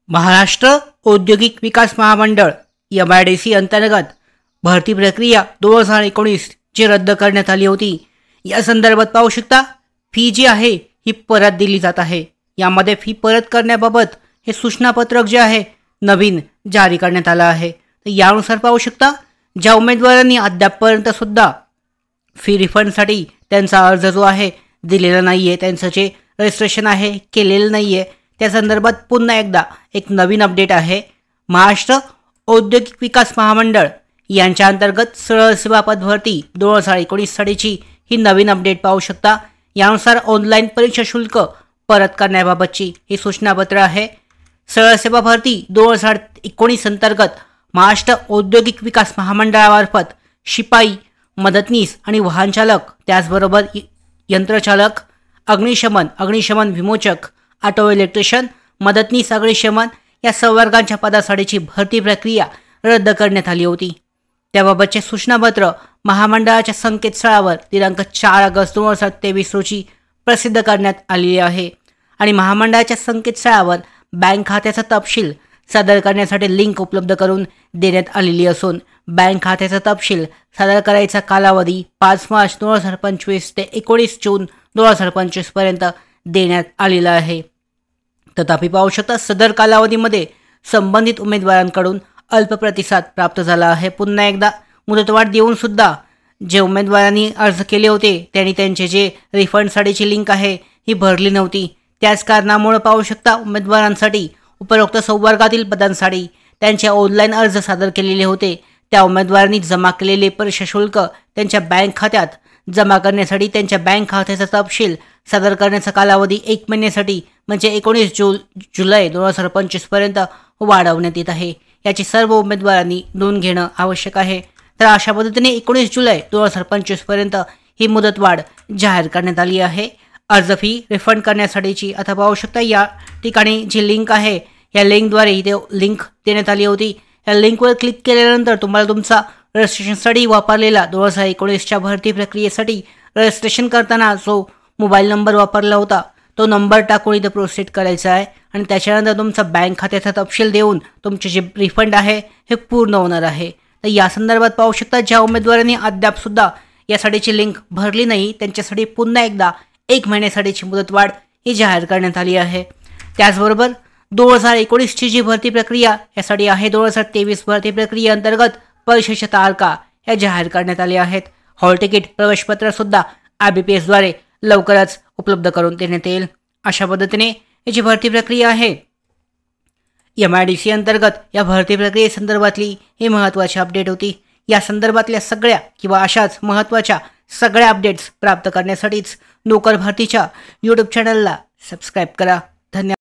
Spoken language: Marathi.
महाराष्ट्र औद्योगिक विकास महामंडळ MIDC अंतर्गत भरती प्रक्रिया 2019 जी रद्द करण्यात आली होती। या संदर्भात पाहू शकता फी जी आहे ही परत दिली जात आहे। यामध्ये फी परत करण्याबाबत हे सूचनापत्रक जे आहे नवीन जारी करण्यात आलं आहे। तर यानुसार पाहू शकता ज्या उमेदवारांनी अद्यापपर्यंत सुद्धा फी रिफंडसाठी त्यांचा अर्ज जो आहे दिलेला नाहीये, त्यांचं जे रजिस्ट्रेशन आहे केलेलं नाहीये, त्या संदर्भात पुन्हा एकदा एक नवीन अपडेट आहे। महाराष्ट्र औद्योगिक विकास महामंडळ यांच्या अंतर्गत सरळ सेवा पद भरती 2019 साठीची ही नवीन अपडेट पाहू शकता। यानुसार ऑनलाईन परीक्षा शुल्क परत करण्याबाबतची ही सूचनापत्र आहे। सरळ सेवा भरती 2019 अंतर्गत महाराष्ट्र औद्योगिक विकास महामंडळामार्फत शिपाई, मदतनीस आणि वाहन चालक, त्याचबरोबर यंत्रचालक, अग्निशमन विमोचक, ऑटो इलेक्ट्रिशियन, मदतनीस अग्निशमन या संवर्गांच्या पदासाठीची भरती प्रक्रिया रद्द करण्यात आली होती। त्याबाबतचे सूचनापत्र महामंडळाच्या संकेतस्थळावर दिनांक 4 ऑगस्ट 2023 रोजी प्रसिद्ध करण्यात आलेले आहे आणि महामंडळाच्या संकेतस्थळावर बँक खात्याचा तपशील सादर करण्यासाठी लिंक उपलब्ध करून देण्यात आलेली असून बँक खात्याचा तपशील सादर करायचा कालावधी 5 मार्च 2025 ते 19 जून 2025 पर्यंत देण्यात आलेला आहे। तथापि पाहू शकता सदर कालावधीमध्ये संबंधित उमेदवारांकडून अल्प प्रतिसाद प्राप्त झाला आहे। पुन्हा एकदा मुदतवाढ देऊन सुद्धा जे उमेदवारांनी अर्ज केले होते त्यांनी त्यांचे जे रिफंडसाठीची लिंक आहे ही भरली नव्हती। त्याच कारणामुळे पाहू शकता उमेदवारांसाठी उपरोक्त संवर्गातील पदांसाठी त्यांचे ऑनलाईन अर्ज सादर केलेले होते, त्या उमेदवारांनी जमा केलेले परीक्षा शुल्क त्यांच्या बँक खात्यात जमा करण्यासाठी त्यांच्या बँक खात्याचा तपशील सादर करण्याचा कालावधी 1 महिन्यासाठी म्हणजे 19 जुलै 2025 पर्यंत वाढवण्यात येत आहे। याची सर्व उमेदवारांनी नोंद घेणं आवश्यक आहे। तर अशा पद्धतीने 19 जुलै 2025 पर्यंत ही मुदतवाढ जाहीर करण्यात आली आहे। अर्ज फी रिफंड करण्यासाठीची आता पाहू शकता या ठिकाणी जी लिंक आहे या लिंकद्वारे इथे लिंक देण्यात आली होती। या लिंकवर क्लिक केल्यानंतर तुम्हाला तुमचा रजिस्ट्रेशनसाठी वापरलेला 2019च्या भरती प्रक्रियेसाठी रजिस्ट्रेशन करताना जो मोबाईल नंबर वापरला होता तो नंबर टाकून इथे प्रोसीड करायचा आहे आणि त्याच्यानंतर तुमचा बँक खात्याचा तपशील देऊन तुमचे जे रिफंड आहे हे पूर्ण होणार आहे। तर या संदर्भात पाहू शकता ज्या उमेदवारांनी अद्याप सुद्धा यासाठीची लिंक भरली नाही त्यांच्यासाठी पुन्हा एकदा 1 महिन्यासाठीची मुदतवाढ ही जाहीर करण्यात आली आहे। त्याचबरोबर 2019ची जी भरती प्रक्रिया यासाठी आहे 2023 भरती प्रक्रिया अंतर्गत परीक्षेच्या तारखा या जाहीर करण्यात आल्या आहेत। हॉल तिकीट प्रवेशपत्र सुद्धा IBPS द्वारे लवकरच उपलब्ध करून देण्यात येईल। अशा पद्धतीने याची भरती प्रक्रिया आहे। MIDC अंतर्गत या भरती प्रक्रियेसंदर्भातली ही महत्त्वाची अपडेट होती। या संदर्भातल्या सगळ्या किंवा अशाच महत्त्वाच्या सगळ्या अपडेट्स प्राप्त करण्यासाठीच नोकर भरतीच्या YouTube चॅनलला सबस्क्राईब करा। धन्यवाद।